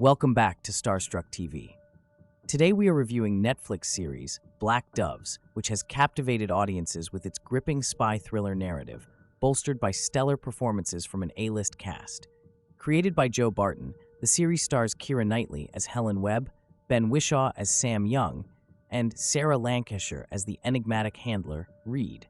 Welcome back to Starstruck TV. Today we are reviewing Netflix series Black Doves, which has captivated audiences with its gripping spy thriller narrative, bolstered by stellar performances from an A-list cast. Created by Joe Barton, the series stars Keira Knightley as Helen Webb, Ben Whishaw as Sam Young, and Sarah Lancashire as the enigmatic handler, Reed.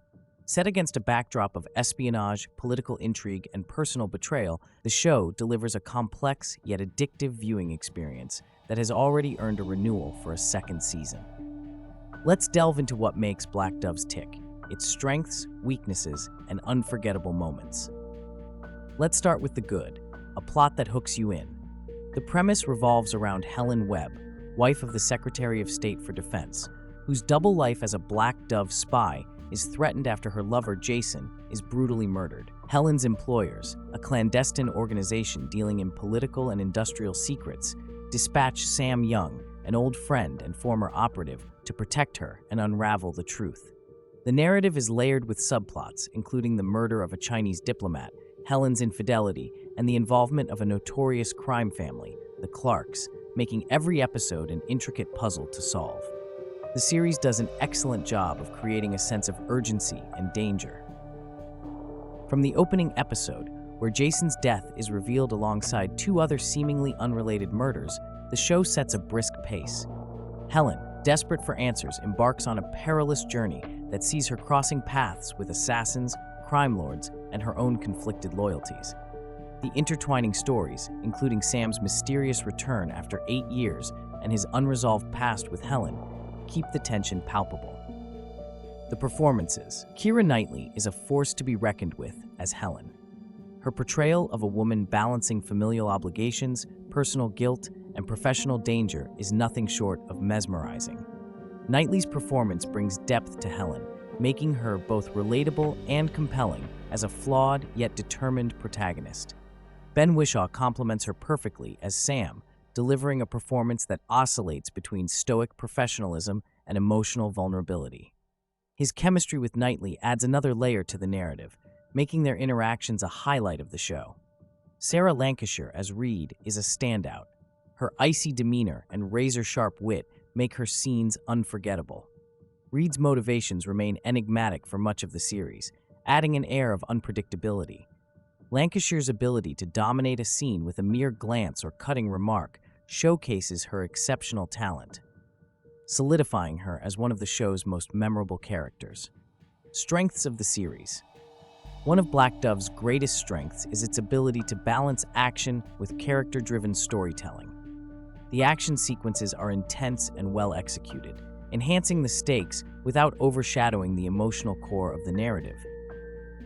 Set against a backdrop of espionage, political intrigue, and personal betrayal, the show delivers a complex yet addictive viewing experience that has already earned a renewal for a second season. Let's delve into what makes Black Doves tick, its strengths, weaknesses, and unforgettable moments. Let's start with the good, a plot that hooks you in. The premise revolves around Helen Webb, wife of the Secretary of State for Defense, whose double life as a Black Dove spy is threatened after her lover, Jason, is brutally murdered. Helen's employers, a clandestine organization dealing in political and industrial secrets, dispatch Sam Young, an old friend and former operative, to protect her and unravel the truth. The narrative is layered with subplots, including the murder of a Chinese diplomat, Helen's infidelity, and the involvement of a notorious crime family, the Clarks, making every episode an intricate puzzle to solve. The series does an excellent job of creating a sense of urgency and danger. From the opening episode, where Jason's death is revealed alongside two other seemingly unrelated murders, the show sets a brisk pace. Helen, desperate for answers, embarks on a perilous journey that sees her crossing paths with assassins, crime lords, and her own conflicted loyalties. The intertwining stories, including Sam's mysterious return after 8 years and his unresolved past with Helen, keep the tension palpable. The performances. Keira Knightley is a force to be reckoned with as Helen. Her portrayal of a woman balancing familial obligations, personal guilt, and professional danger is nothing short of mesmerizing. Knightley's performance brings depth to Helen, making her both relatable and compelling as a flawed yet determined protagonist. Ben Whishaw complements her perfectly as Sam, delivering a performance that oscillates between stoic professionalism and emotional vulnerability. His chemistry with Knightley adds another layer to the narrative, making their interactions a highlight of the show. Sarah Lancashire as Reed is a standout. Her icy demeanor and razor-sharp wit make her scenes unforgettable. Reed's motivations remain enigmatic for much of the series, adding an air of unpredictability. Lancashire's ability to dominate a scene with a mere glance or cutting remark showcases her exceptional talent, solidifying her as one of the show's most memorable characters. Strengths of the series. One of Black Dove's greatest strengths is its ability to balance action with character-driven storytelling. The action sequences are intense and well executed, enhancing the stakes without overshadowing the emotional core of the narrative.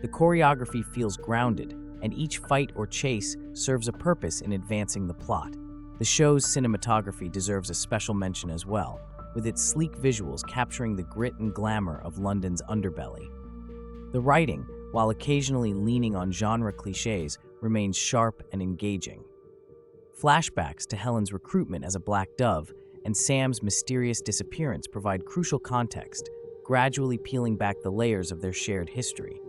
The choreography feels grounded, and each fight or chase serves a purpose in advancing the plot. The show's cinematography deserves a special mention as well, with its sleek visuals capturing the grit and glamour of London's underbelly. The writing, while occasionally leaning on genre cliches, remains sharp and engaging. Flashbacks to Helen's recruitment as a Black Dove and Sam's mysterious disappearance provide crucial context, gradually peeling back the layers of their shared history.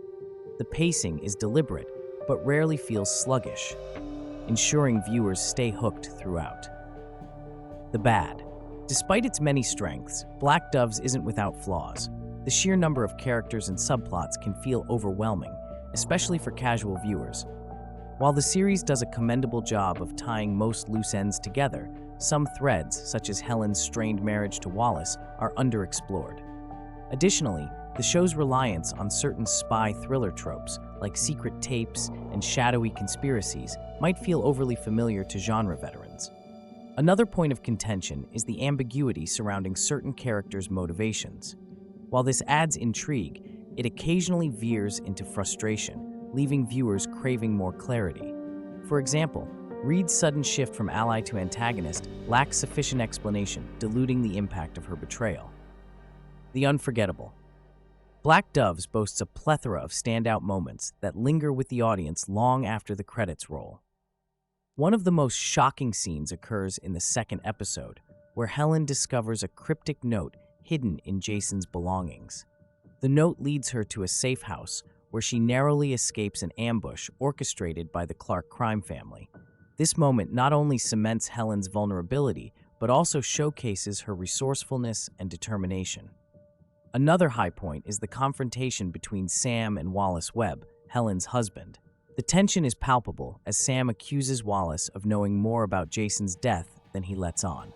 The pacing is deliberate, but rarely feels sluggish, ensuring viewers stay hooked throughout. The bad. Despite its many strengths, Black Doves isn't without flaws. The sheer number of characters and subplots can feel overwhelming, especially for casual viewers. While the series does a commendable job of tying most loose ends together, some threads, such as Helen's strained marriage to Wallace, are underexplored. Additionally, the show's reliance on certain spy thriller tropes, like secret tapes and shadowy conspiracies, might feel overly familiar to genre veterans. Another point of contention is the ambiguity surrounding certain characters' motivations. While this adds intrigue, it occasionally veers into frustration, leaving viewers craving more clarity. For example, Reed's sudden shift from ally to antagonist lacks sufficient explanation, diluting the impact of her betrayal. The unforgettable. Black Doves boasts a plethora of standout moments that linger with the audience long after the credits roll. One of the most shocking scenes occurs in the second episode, where Helen discovers a cryptic note hidden in Jason's belongings. The note leads her to a safe house, where she narrowly escapes an ambush orchestrated by the Clark crime family. This moment not only cements Helen's vulnerability, but also showcases her resourcefulness and determination. Another high point is the confrontation between Sam and Wallace Webb, Helen's husband. The tension is palpable as Sam accuses Wallace of knowing more about Jason's death than he lets on.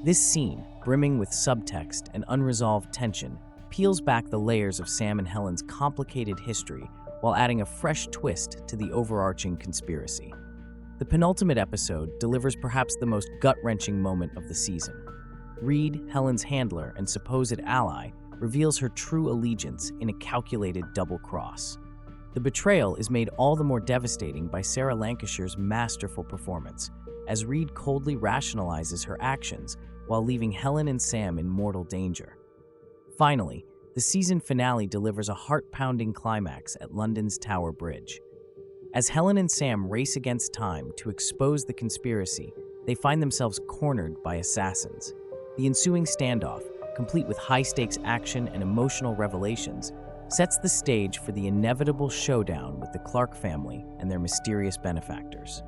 This scene, brimming with subtext and unresolved tension, peels back the layers of Sam and Helen's complicated history while adding a fresh twist to the overarching conspiracy. The penultimate episode delivers perhaps the most gut-wrenching moment of the season. Reed, Helen's handler and supposed ally, reveals her true allegiance in a calculated double cross. The betrayal is made all the more devastating by Sarah Lancashire's masterful performance, as Reed coldly rationalizes her actions while leaving Helen and Sam in mortal danger. Finally, the season finale delivers a heart-pounding climax at London's Tower Bridge. As Helen and Sam race against time to expose the conspiracy, they find themselves cornered by assassins. The ensuing standoff, complete with high-stakes action and emotional revelations, sets the stage for the inevitable showdown with the Clark family and their mysterious benefactors.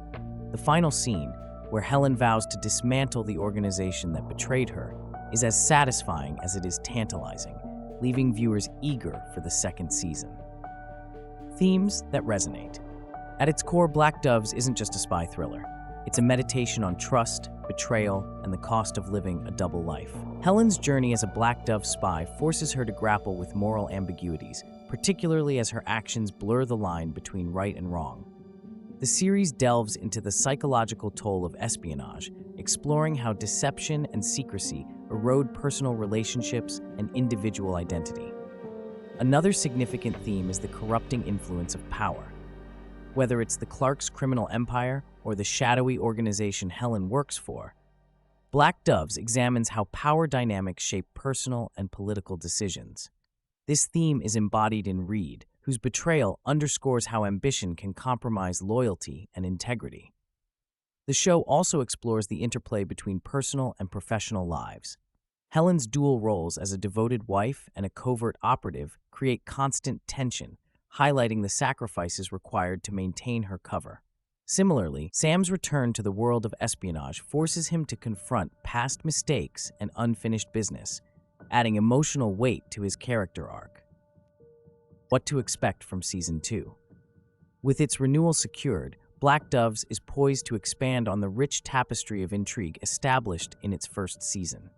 The final scene, where Helen vows to dismantle the organization that betrayed her, is as satisfying as it is tantalizing, leaving viewers eager for the second season. Themes that resonate. At its core, Black Doves isn't just a spy thriller. It's a meditation on trust, betrayal, and the cost of living a double life. Helen's journey as a Black Dove spy forces her to grapple with moral ambiguities, particularly as her actions blur the line between right and wrong. The series delves into the psychological toll of espionage, exploring how deception and secrecy erode personal relationships and individual identity. Another significant theme is the corrupting influence of power. Whether it's the Clark's criminal empire or the shadowy organization Helen works for, Black Doves examines how power dynamics shape personal and political decisions. This theme is embodied in Reed, whose betrayal underscores how ambition can compromise loyalty and integrity. The show also explores the interplay between personal and professional lives. Helen's dual roles as a devoted wife and a covert operative create constant tension, highlighting the sacrifices required to maintain her cover. Similarly, Sam's return to the world of espionage forces him to confront past mistakes and unfinished business, adding emotional weight to his character arc. What to expect from Season 2? With its renewal secured, Black Doves is poised to expand on the rich tapestry of intrigue established in its first season.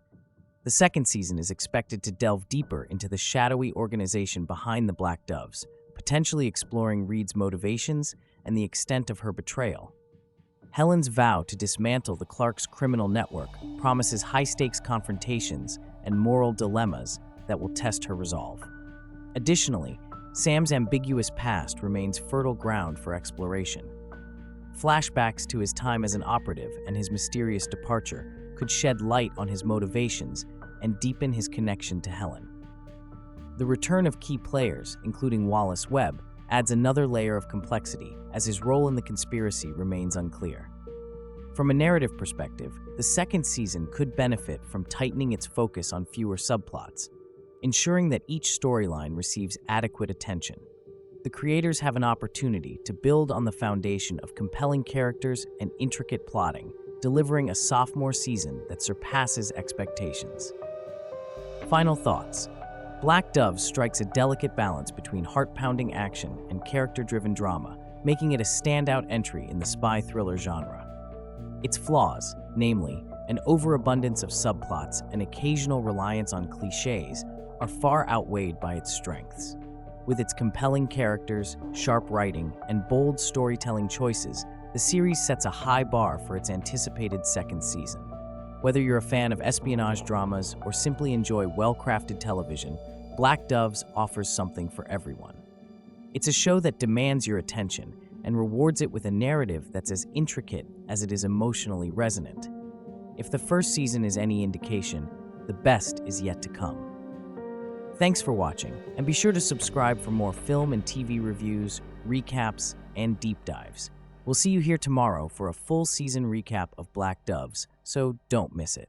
The second season is expected to delve deeper into the shadowy organization behind the Black Doves, potentially exploring Reed's motivations and the extent of her betrayal. Helen's vow to dismantle the Clark's criminal network promises high-stakes confrontations and moral dilemmas that will test her resolve. Additionally, Sam's ambiguous past remains fertile ground for exploration. Flashbacks to his time as an operative and his mysterious departure could shed light on his motivations and deepen his connection to Helen. The return of key players, including Wallace Webb, adds another layer of complexity, as his role in the conspiracy remains unclear. From a narrative perspective, the second season could benefit from tightening its focus on fewer subplots, ensuring that each storyline receives adequate attention. The creators have an opportunity to build on the foundation of compelling characters and intricate plotting, delivering a sophomore season that surpasses expectations. Final thoughts. Black Doves strikes a delicate balance between heart-pounding action and character-driven drama, making it a standout entry in the spy thriller genre. Its flaws, namely an overabundance of subplots and occasional reliance on cliches, are far outweighed by its strengths. With its compelling characters, sharp writing, and bold storytelling choices, the series sets a high bar for its anticipated second season. Whether you're a fan of espionage dramas or simply enjoy well-crafted television, Black Doves offers something for everyone. It's a show that demands your attention and rewards it with a narrative that's as intricate as it is emotionally resonant. If the first season is any indication, the best is yet to come. Thanks for watching, and be sure to subscribe for more film and TV reviews, recaps, and deep dives. We'll see you here tomorrow for a full season recap of Black Doves, so don't miss it.